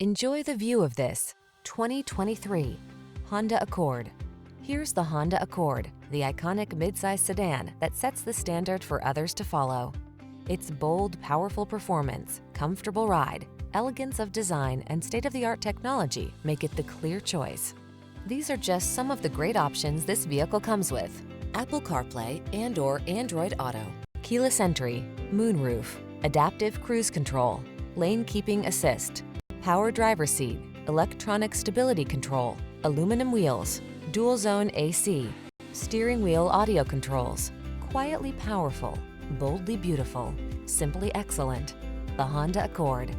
Enjoy the view of this 2023 Honda Accord. Here's the Honda Accord, the iconic midsize sedan that sets the standard for others to follow. Its bold, powerful performance, comfortable ride, elegance of design, and state-of-the-art technology make it the clear choice. These are just some of the great options this vehicle comes with: Apple CarPlay and/or Android Auto, keyless entry, moonroof, adaptive cruise control, lane keeping assist, power driver seat, electronic stability control, aluminum wheels, dual zone AC, steering wheel audio controls. Quietly powerful, boldly beautiful, simply excellent. The Honda Accord.